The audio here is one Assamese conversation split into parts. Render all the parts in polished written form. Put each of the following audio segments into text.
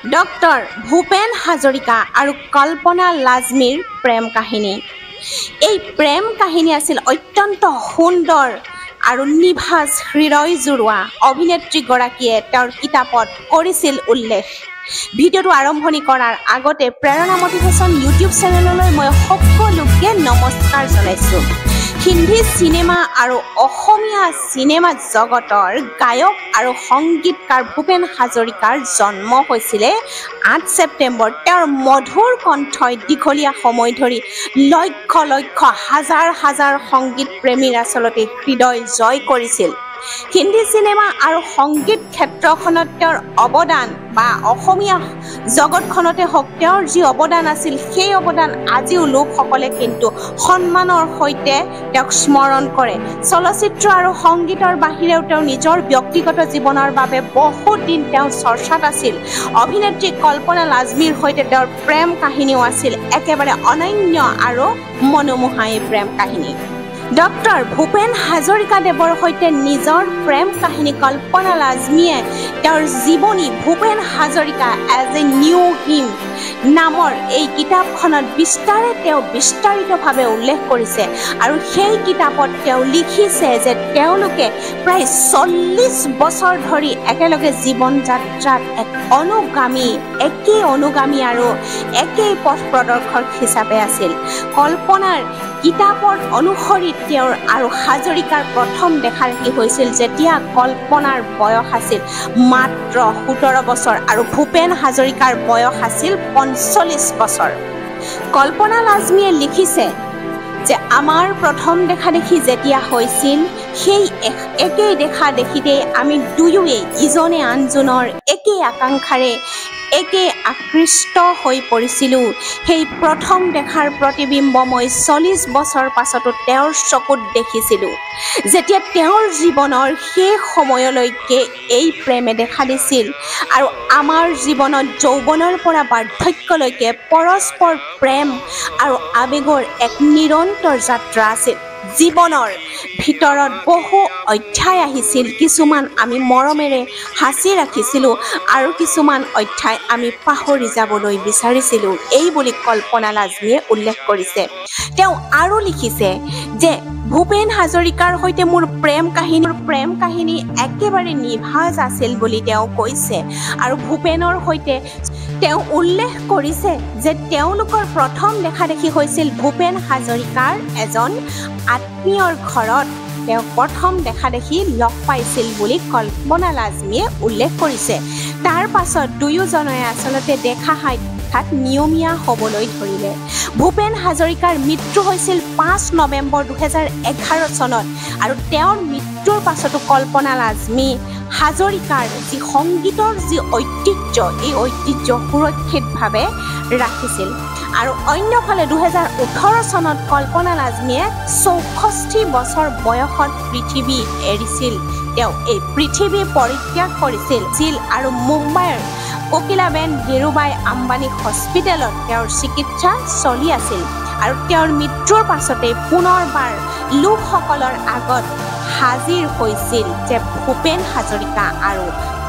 ডক্টৰ ভূপেন হাজৰিকা আৰু কল্পনা লাজমীৰ প্ৰেম কাহিনী। এই প্ৰেম কাহিনী আছিল অত্যন্ত সুন্দৰ আৰু নিভাঁজ হৃদয় জুৰুৱা। অভিনেত্ৰীগৰাকীয়ে তেওঁৰ কিতাপত কৰিছিল উল্লেখ। ভিডিঅ'টো আৰম্ভণি কৰাৰ আগতে প্ৰেৰণা মটিভেশ্যন ইউটিউব চেনেললৈ মই সকলোকে নমস্কাৰ জনাইছোঁ। হিন্দী চিনেমা আৰু অসমীয়া চিনেমা জগতৰ গায়ক আৰু সংগীতকাৰ ভূপেন হাজৰিকাৰ জন্ম হৈছিলে ৮ ছেপ্টেম্বৰ। তেওঁৰ মধুৰ কণ্ঠই দীঘলীয়া সময় ধৰি লক্ষ লক্ষ হাজাৰ হাজাৰ সংগীত প্ৰেমীৰ আচলতে হৃদয় জয় কৰিছিল। হিন্দী চিনেমা আৰু সংগীত ক্ষেত্ৰখনত তেওঁৰ অৱদান বা অসমীয়া জগতখনতে হওক তেওঁৰ যি অৱদান আছিল, সেই অৱদান আজিও লোকসকলে কিন্তু সন্মানৰ সৈতে তেওঁক স্মৰণ কৰে। চলচ্চিত্ৰ আৰু সংগীতৰ বাহিৰেও তেওঁ নিজৰ ব্যক্তিগত জীৱনৰ বাবে বহুত দিন তেওঁ চৰ্চাত আছিল। অভিনেত্ৰী কল্পনা লাজমীৰ সৈতে তেওঁৰ প্ৰেম কাহিনীও আছিল একেবাৰে অনন্য আৰু মনোমোহা এই প্ৰেম কাহিনী। ডক্টৰ ভূপেন হাজৰিকাদেৱৰ সৈতে নিজৰ প্ৰেম কাহিনী কল্পনা লাজমীয়ে তেওঁৰ জীৱনী Bhupen Hazarika as I knew him নামৰ এই কিতাপখনত বিস্তাৰিতভাৱে উল্লেখ কৰিছে। আৰু সেই কিতাপত তেওঁ লিখিছে যে তেওঁলোকে প্ৰায় ৪০ বছৰ ধৰি একেলগে জীৱন যাত্ৰাত একেই অনুগামী আৰু একেই পথ প্ৰদৰ্শক হিচাপে আছিল। কল্পনাৰ কিতাপৰ অনুসৰি তেওঁৰ আৰু হাজৰিকাৰ প্ৰথম দেখা দেখি হৈছিল যেতিয়া কল্পনাৰ বয়স আছিল মাত্ৰ ১৭ বছৰ আৰু ভূপেন হাজৰিকাৰ বয়স আছিল ৪৫ বছৰ। কল্পনা লাজমীয়ে লিখিছে যে আমাৰ প্ৰথম দেখা দেখি যেতিয়া হৈছিল, সেই একেই দেখা দেখিতেই আমি দুয়োৱে ইজনে আনজনৰ একেই আকাংক্ষাৰে একে আকৃষ্ট হৈ পৰিছিলোঁ। সেই প্ৰথম দেখাৰ প্ৰতিবিম্ব মই ৪০ বছৰ পাছতো তেওঁৰ চকুত দেখিছিলোঁ। যেতিয়া তেওঁৰ জীৱনৰ শেষ সময়লৈকে এই প্ৰেমে দেখা দিছিল আৰু আমাৰ জীৱনত যৌৱনৰ পৰা বাৰ্ধক্যলৈকে পৰস্পৰ প্ৰেম আৰু আৱেগৰ এক নিৰন্তৰ যাত্ৰা আছিল। জীৱনৰ ভিতৰত বহু অধ্যায় আহিছিল, কিছুমান আমি মৰমেৰে সাঁচি ৰাখিছিলোঁ আৰু কিছুমান অধ্যায় আমি পাহৰি যাবলৈ বিচাৰিছিলোঁ। এই বুলি কল্পনা লাজমীয়ে উল্লেখ কৰিছে। তেওঁ আৰু লিখিছে যে ভূপেন হাজৰিকাৰ সৈতে মোৰ প্ৰেম কাহিনী একেবাৰে নিভাঁজ আছিল বুলি তেওঁ কৈছে। আৰু ভূপেনৰ সৈতে তেওঁ উল্লেখ কৰিছে যে তেওঁলোকৰ প্ৰথম দেখা দেখি হৈছিল ভূপেন হাজৰিকাৰ এজন আত্মীয়ৰ ঘৰত তেওঁ প্ৰথম দেখা দেখি লগ পাইছিল বুলি কল্পনা লাজমীয়ে উল্লেখ কৰিছে। তাৰ পাছত দুয়োজনে আচলতে দেখা সাক্ষাৎ নিয়মীয়া হ'বলৈ ধৰিলে। ভূপেন হাজৰিকাৰ মৃত্যু হৈছিল ৫ নৱেম্বৰ ২০১১ চনত আৰু তেওঁৰ মৃত্যুৰ পাছতো কল্পনা লাজমী হাজৰিকাৰ যি সংগীতৰ যি ঐতিহ্য, এই ঐতিহ্য সুৰক্ষিতভাৱে ৰাখিছিল। আৰু অন্যফালে ২০১৮ চনত কল্পনা লাজমীয়ে ৬৪ বছৰ বয়সত পৃথিৱী এৰিছিল। তেওঁ এই পৃথিৱী পৰিত্যাগ কৰিছিল আৰু মুম্বাইৰ কোকিলাবেন ধীৰুভাই আম্বানী হস্পিটেলত তেওঁৰ চিকিৎসা চলি আছিল। আৰু তেওঁৰ মৃত্যুৰ পাছতে পুনৰবাৰ লোকসকলৰ আগত হাজিৰ হৈছিল যে ভূপেন হাজৰিকা আৰু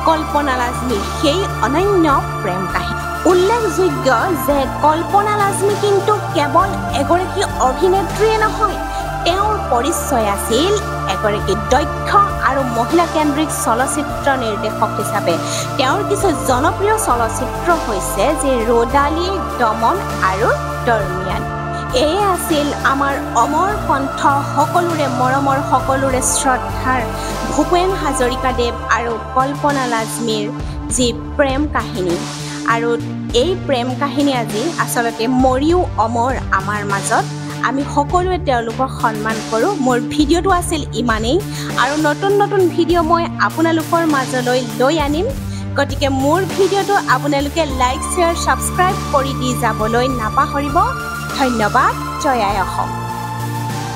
কল্পনা লাজমীৰ সেই অনন্য প্ৰেম কাহিনী। উল্লেখযোগ্য যে কল্পনা লাজমী কিন্তু কেৱল এগৰাকী অভিনেত্ৰীয়ে নহয়, তেওঁৰ পৰিচয় আছিল এগৰাকী দক্ষ আৰু মহিলাকেন্দ্ৰিক চলচ্চিত্ৰ নিৰ্দেশক হিচাপে। তেওঁৰ কিছু জনপ্ৰিয় চলচ্চিত্ৰ হৈছে যে ৰ'দালি, দমন আৰু দৰমিয়ান। এয়ে আছিল আমাৰ অমৰ কণ্ঠ, সকলোৰে মৰমৰ, সকলোৰে শ্ৰদ্ধাৰ ভূপেন হাজৰিকাদেৱ আৰু কল্পনা লাজমীৰ যি প্ৰেম কাহিনী। আৰু এই প্ৰেম কাহিনী আজি আচলতে মৰিও অমৰ আমাৰ মাজত। আমি সকলোৱে তেওঁলোকক সন্মান কৰোঁ। মোৰ ভিডিঅ'টো আছিল ইমানেই আৰু নতুন নতুন ভিডিঅ' মই আপোনালোকৰ মাজলৈ লৈ আনিম। গতিকে মোৰ ভিডিঅ'টো আপোনালোকে লাইক, শ্বেয়াৰ, ছাবস্ক্ৰাইব কৰি দি যাবলৈ নাপাহৰিব। ধন্যবাদ। জয় আই অসম।